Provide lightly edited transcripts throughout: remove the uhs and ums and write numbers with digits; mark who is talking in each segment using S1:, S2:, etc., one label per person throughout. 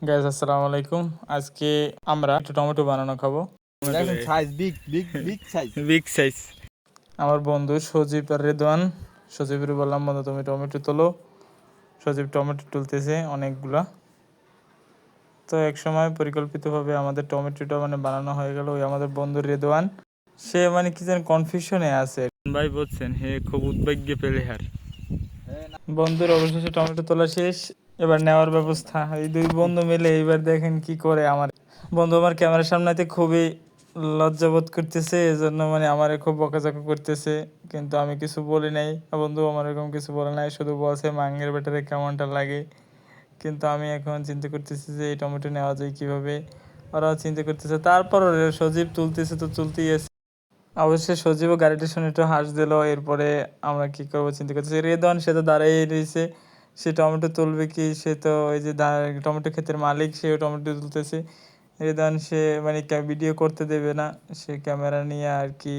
S1: Guys আসসালামু আলাইকুম। আজকে আমরা একটু টমেটো বানানো খাবো।
S2: দেখেন size big big big size.
S1: Big size. আমার বন্ধু সজীব আর রেদওয়ান। সজীবের বললাম, বন্ধু তুমি টমেটো তোলো। সজীব টমেটো তুলতেছে অনেকগুলা। তো এক সময় পরিকল্পিতভাবে আমাদের টমেটোটা বানানো হয়ে গেল। ওই আমাদের বন্ধু রেদওয়ান, সে কি যেন কনফিউশনে আছে ভাই, বলছেন হে খুব উদ্বেগে পেলে হার। বন্ধুর অবশেষে টমেটো তোলা শেষ, এবার নেওয়ার ব্যবস্থা। এই দুই বন্ধু মিলে এবার দেখেন কি করে। আমার বন্ধু আমার ক্যামেরার সামনেতে খুবই লজ্জাবোধ করতেছে, এজন্য আমারে খুব বকাঝকা করতেছে, কিন্তু আমি কিছু বলি নাই। বন্ধু আমার এরকম কিছু বলে নাই, শুধু বলছে মাঙ্গের বেটারে কেমনটা লাগে। কিন্তু আমি এখন চিন্তা করতেছি যে এই টমেটো নেওয়া যায় কিভাবে। ওরা চিন্তা করতেছে, তারপর সজীব তুলতেছে তো তুলতেই আছে। অবশ্যই সজীবও গাড়িটা শুনে একটু হাঁস দিল। এরপরে আমরা কি করবো চিন্তা করতেছি। রেদওয়ান সে তো দাঁড়াই রয়েছে, সে টমেটো তুলবে কি? সে তো ওই যে টমেটো ক্ষেতের মালিক, সেও টমেটো তুলতেছে। রেদওয়ান সে ভিডিও করতে দেবে না, সে ক্যামেরা নিয়ে আর কি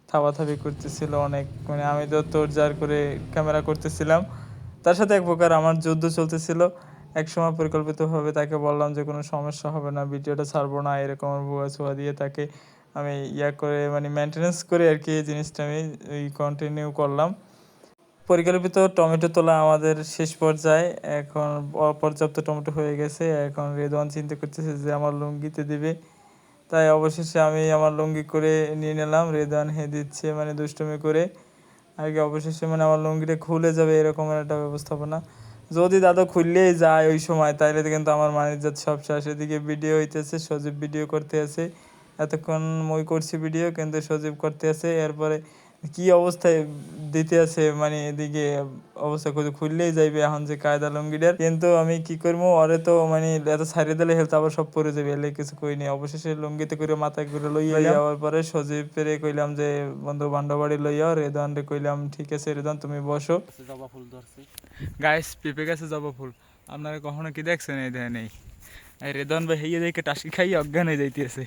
S1: থাবাথাবি করতেছিল অনেক। আমি তো তোড়জাড় করে ক্যামেরা করতেছিলাম, তার সাথে এক প্রকার আমার যুদ্ধ চলতেছিল। এক সময় পরিকল্পিতভাবে তাকে বললাম যে কোনো সমস্যা হবে না, ভিডিওটা ছাড়বো না, এরকম ভুয়া ছোঁয়া দিয়ে তাকে আমি করে মেনটেনেন্স করে আর কি এই জিনিসটা আমি কন্টিনিউ করলাম। পরিকল্পিত টমেটো তোলা আমাদের শেষ পর্যায়ে। এখন অপর্যাপ্ত টমেটো হয়ে গেছে। এখন রেদওয়ান চিন্তা করতেছে যে আমার লুঙ্গিতে দিবে, তাই অবশেষে আমি আমার লুঙ্গি করে নিয়ে নিলাম। রেদওয়ান দিচ্ছে দুষ্টুমি করে আগে। অবশেষে আমার লুঙ্গিটা খুলে যাবে এরকম একটা ব্যবস্থাপনা। যদি দাদা খুললেই যায় ওই সময়, তাইলে কিন্তু আমার মানিজ্জাত সব শেষ। এদিকে ভিডিও হইতেছে, সজীব ভিডিও করতে আছে। এতক্ষণ মই করছি ভিডিও, কিন্তু সজীব করতে আছে। এরপরে কি অবস্থায় দিতে আছে, এদিকে অবস্থা খুললেই যাইবে এখন যে কায়দা লুঙ্গিটার। কিন্তু আমি কি করবো, ওরে তো এত ছাড়িয়ে দিলে হেলতে আবার সব পরে যাবে, এলে কিছু কইনি। অবশেষে লুঙ্গিতে করে মাথায় করে লইয়া যাওয়ার পরে সজীব পেরে কইলাম যে বন্ধু বান্ডবাড়ি লইয়া। রেদওয়ান রে কইলাম ঠিক আছে রেদওয়ান তুমি বসো।
S2: জবা ফুল ধরছে
S1: গাইস, পেঁপে গাছে জবা ফুল আপনারা কখনো কি দেখছেন? এই দেয় নেই। রেদওয়ান ভাই হেয়ে দেখে টাসকি খাইয়ে অজ্ঞান হয়ে যাইতেছে।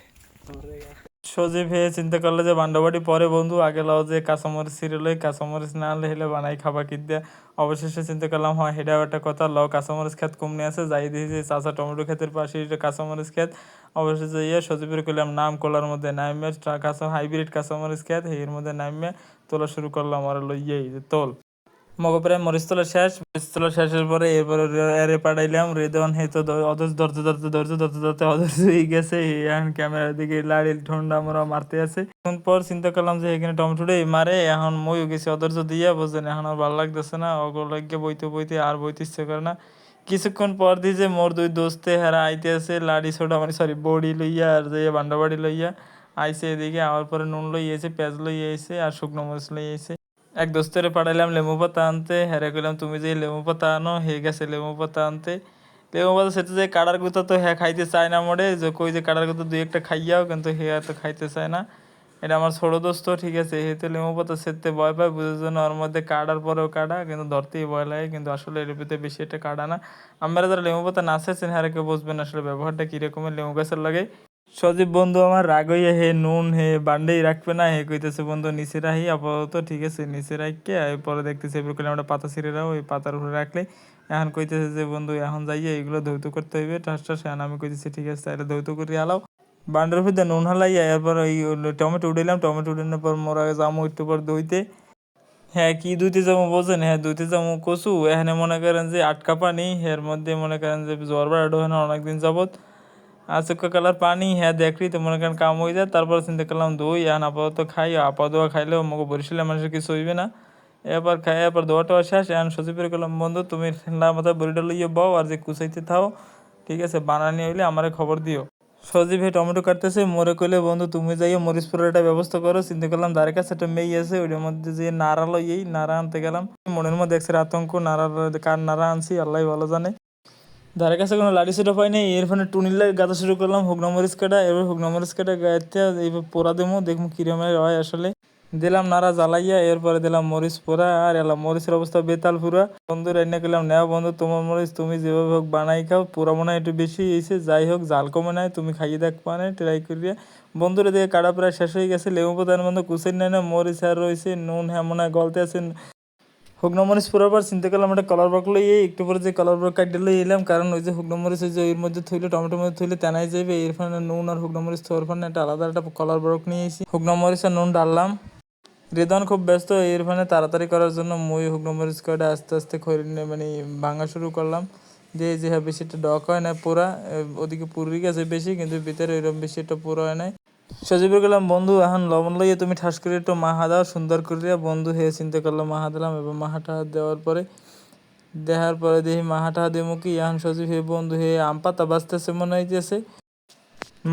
S1: সজীব হয়ে চিন্তা করলো যে বান্ডাবাড়ি পরে বন্ধু, আগে লাও যে কাঁচামরিচ ছিঁড়ে লই, কাঁচামরিচ না হলে হেলে বানাই খাবা কি দিয়া। অবশেষে চিন্তা করলাম হয় হেটাও একটা কথা, লাও কাঁচামরিচ খেত কমনি আছে, যাই দিয়েছি যে চাচা টমেটো ক্ষেতের পাশে কাঁচামরিচ খেত। অবশেষে সজীবের করলাম নাম কোলার মধ্যে নাইমে কাঁচা হাইব্রিড কাঁচামরিচ খেত, এর মধ্যে নাইমে তোলা শুরু করলাম। আর লইয়াই যে তোল মগো প্রায় মরিচ তোলা শেষ। মরিচ তোলা শেষের পরে এরপরে এরে পাঠাইলাম। রেদওয়ান তো অধৈর্য ধরতে ধরতে ধরতে ধরতে ধরতে অধৈর্য হয়ে গেছে। এখন ক্যামেরার দিকে লাড়ি ঠোন্ডা মোড়া মারতে আছে। এখন পর চিন্তা করলাম যে এখানে টমেটোটাই মারে। এখন মইও গেছি অধৈর্য দিয়ে, বুঝলেন এখন আর ভালো লাগতেছে না। অগলজ্ঞে বইতে বইতে আর বইতে ইচ্ছে করে না। কিছুক্ষণ পর দিয়ে যে মোর দুই দোস্তে হেরা আইতে আছে লাড়ি ছোটা সরি বড়ি লইয়া আর যে বান্ডাবাড়ি লইয়া আইসে। এদিকে আওয়ার পরে নুন লই এসে, পেঁয়াজ লই এসে, আর শুকনো মরিচ লই এসে। এক দোস্তেরে পাঠাইলাম লেবু পাতা আনতে। হ্যাঁ কইলাম তুমি যে লেবু পাতা আনো, হয়ে গেছে লেবু পাতা আনতে। লেবু পাতা সেটা যে কাটার গুঁতা তো হ্যাঁ খাইতে চায় না মোড়ে, যে কই যে কাটার গুঁতো দুই একটা খাইয়াও, কিন্তু হে তো খাইতে চায় না। এটা আমার ছোটো দোস্ত, ঠিক আছে। হে তো লেবু পাতা সেরতে ভয় পায়, বুঝার জন্য ওর মধ্যে কাটার পরেও কাটা, কিন্তু ধরতেই ভয় লাগে। কিন্তু আসলে এর ভিতরে বেশি একটা কাটা না। আমরা যারা লেবু পাতা না চেয়েছেন হ্যাঁ কেউ বুঝবেন আসলে ব্যবহারটা কীরকমের লেবু গাছের লাগে। সজীব বন্ধু আমার রাগ হইয়া হে নুন বান্ডেই রাখবে না। কইতেছে বন্ধু নিচে রাখি আপাতত, ঠিক আছে নিচে রাখকে পরে দেখতেছে এবার করলে আমরা পাতা ছিঁড়ে রাখো, ওই পাতার উপরে রাখলে। এখন কইতেছে যে বন্ধু এখন যাইয়ে এগুলো ধৌত করতে হইবে টাস টাস। এখন আমি কইতেছি ঠিক আছে তাহলে ধৌত করে আলাও। বান্ডের ভিতরে নুন হালাইয়া এরপর ওই টমেটো উঠাইলাম। টমেটো উঠানোর পর মোরা যামো একটু পর ধুইতে। হ্যাঁ কি ধুইতে যাবো বোঝেন? হ্যাঁ ধুইতে যাবো কচু। এখানে মনে করেন যে আটকা পানি, এর মধ্যে মনে করেন যে জ্বর বাড়াটো হয় না অনেকদিন যাবত। আচুক্কা কালার পানি, হ্যাঁ দেখলি তো মনে করেন কাম হয়ে যায়। তারপর চিন্তা করলাম দই এখন আপাতত খাই, আপাতত খাইলেও মগো বরিশালের মানুষের কিছু হইবে না। এরপর খাই, এরপর দোয়াটা শেষ। এখন সচিবের করলাম বন্ধু তুমি ঠান্ডা মাথায় বড়িটা লইয়ে বও, আর যে কুচাইতে থাও, ঠিক আছে বানানি হইলে আমারে খবর দিও। সজীব টমেটো কাটতেছে, মোরে কইলে বন্ধু তুমি যাইয়ে মরিচ পুরের একটা ব্যবস্থা করো। চিন্তা করলাম ধারে কাছে একটা মেয়ে আছে, ওইটার মধ্যে যে নাড়া লইয়েই নাড়া আনতে গেলাম। মনের মধ্যে একসের আতঙ্ক, নাড়ার কার নাড়া আনছি আল্লাহ ভালো জানে। ধারে কাছে কোনো লাড়ি ছোটা পাইনি। এর ফোনে টুনিলে গাঁথা শুরু করলাম শুকনো মরিচ কাটা। এবার শুকনো মরিচ কাটা গাইতে এইবার পোড়া দেবো, দেখবো কিরমের হয় আসলে। দিলাম নাড়া জ্বালাইয়া, এরপরে দিলাম মরিচ পোড়া। আর এলাম মরিচের অবস্থা বেতাল পুরা। বন্ধু রান্না করলাম নেও বন্ধু তোমার মরিচ তুমি যেভাবে হোক বানাই খাও। পোড়া মনে হয় একটু বেশি হয়েছে, যাই হোক জাল কমে নাই, তুমি খাইয়ে দেখ পানে ট্রাই করিয়া। বন্ধুরা দিয়ে কাটা প্রায় শেষ হয়ে গেছে। লেবু পাতার মধ্যে কুচের নেয় না, মরিচ আর রয়েছে, নুন হ্যাঁ মনে হয় গলতে আছে। শুকনো মরিচ পুরোর পর চিন্তা করলাম একটা কলার ব্লক লই একটু পরে যে কলার ব্লক কাটতে লই এলাম, কারণ ওই যে শুকনো মরিচ ওই যে এর মধ্যে থইলে টমেটোর মধ্যে থইলে তেনাই যাবে, এর ফলে নুন আর শুকনো মরিচ থোয়ার ফলে একটা আলাদা একটা কলার ব্লক নিয়ে এসেছি, শুকনো মরিচ আর নুন ডাললাম। রেদন খুব ব্যস্ত, এর ফলে তাড়াতাড়ি করার জন্য মই শুকনো মরিচ কয়টা আস্তে আস্তে খৈর মানে ভাঙা শুরু করলাম, যে যে হ্যাঁ বেশি একটা ডক হয় না পুরা, ওদিকে পুরি গেছে বেশি কিন্তু ভিতরে এরকম বেশি একটা পুরো হয় নাই। সজীবের গেলাম বন্ধু এখন লবণ লইয়ে তুমি ঠাস করে একটু মাহা দাও সুন্দর করে, বন্ধু হয়ে চিন্তা করলাম মাহা দিলাম, এবং মাহাটা দেওয়ার পরে দেখার পরে দেখি মাহাটা দেবো কি, এখন সজীব হয়ে বন্ধু হয়ে আম পাতা বাঁচতেছে মনে হইতেছে,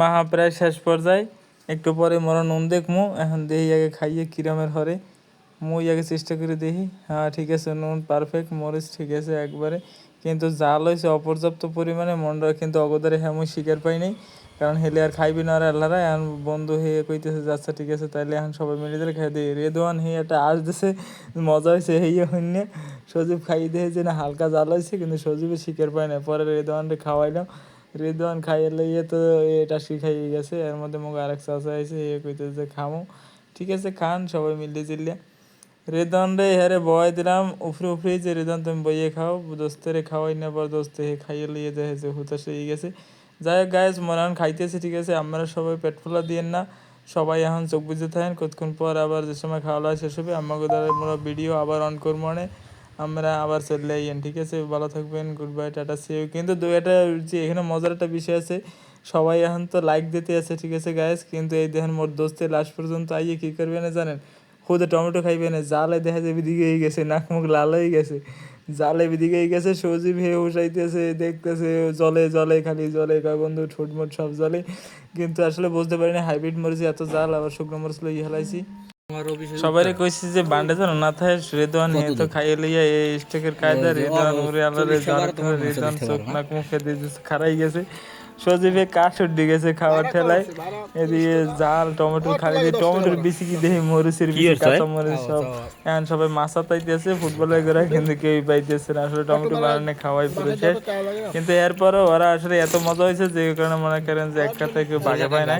S1: মাহা প্রায় শেষ পর্যায়ে, একটু পরে মরা নুন দেখমু, এখন দেখি আগে খাইয়ে কিরামের হরে, মুই আগে চেষ্টা করে দেখি, হ্যাঁ ঠিক আছে নুন পারফেক্ট, মরিচ ঠিক আছে একবারে, কিন্তু জাল হয়েছে অপর্যাপ্ত পরিমাণে, মনটা কিন্তু অগদারে হ্যাঁ মুই শিকার পাই নাই, কারণ হেলে আর খাইবি না আর আল্লাহরা, এখন বন্ধু হয়ে কইতেছে যাচ্ছে ঠিক আছে তাইলে এখন সবাই মিলে দিলে খাই দিই, রেদওয়ান হে একটা আসতেছে মজা হয়েছে হেয়ে হইনে, সজীব খাইয়ে দিয়ে যে না হালকা জাল হয়েছে কিন্তু সজীবের শিকার পায় না, পরে রেদওয়ানকে খাওয়াইলাম, রেদওয়ান খাইয়ে লইয়ে তো এটা শিখাইয়ে গেছে, এর মধ্যে মুখ আরেক চাষা আছে এ কইতেছে যে খামো, ঠিক আছে খান সবাই মিলে জিল্লে, রেদন রে হ্যারে বয় দিলাম উফরে উফরে, যে রেদন তুমি বইয়ে খাও, দোস্তেরে খাওয়াই না পর দোস্তে হে খাইয়ে লিয়ে দেখে যে হুতাশ হয়ে গেছে। যাই হোক গাইজ মরান খাইতেছে ঠিক আছে, আপনারা সবাই পেট ফোলা দিয়েন না, সবাই এখন চোখ বুঝে থাকেন, কতক্ষণ পর আবার যে সময় খাওয়া দাওয়া শেষ হবে আমাকে দ্বারা আমরা ভিডিও আবার অন করবো, মানে আমরা আবার চলে আইয়েন, ঠিক আছে ভালো থাকবেন, good bye tata see you. কিন্তু দু একটা যে এখানে মজার একটা বিষয় আছে, সবাই এখন তো লাইক দিতে আছে ঠিক আছে গাইজ, কিন্তু এই দেখেন মোর দোস্তের লাস্ট পর্যন্ত আইয়ে কী করবে না জানেন, খুদে টমেটো খাইবে না, জালে দেখা যায় এদিকে হয়ে গেছে, নাক মুখ লাল হয়ে গেছে, জালে এদিকে হয়ে গেছে, সজীব হয়ে উঠাইতেছে দেখতেছে জলে জলে খালি জলে, কয় বন্ধু ঠোঁটমোট সব জলে, কিন্তু আসলে বুঝতে পারি না হাইব্রিড মরিচ এত জাল, আবার শুকনো মরিচ লই হেলাইছি। সবাই কইছি যে বান্ডে যেন না থাকে, রেদওয়ান হে তো খাইয়ে লইয়া এই স্টেকের কায়দা, রেদওয়ান উড়ে আলারে জ্বর করে রেদওয়ান চোখ নাক মুখে দিয়ে খারাই গেছে, সজীবে কাঠ উঠে গেছে খাওয়ার ঠেলায়, এদিকে জাল টমেটো খাই দিয়ে টমেটোর বেশি কি দেখি মরিচের বেশি কাঁচা মরিচ সব, এখন সবাই মাছা পাইতেছে ফুটবলের গোড়া, কিন্তু কেউই পাইতেছে না, আসলে টমেটো বানানে খাওয়াই পুরো শেষ, কিন্তু এরপরও ওরা আসলে এত মজা হয়েছে যে কারণে মনে করেন যে এক কথায় কেউ বাগে পায় না।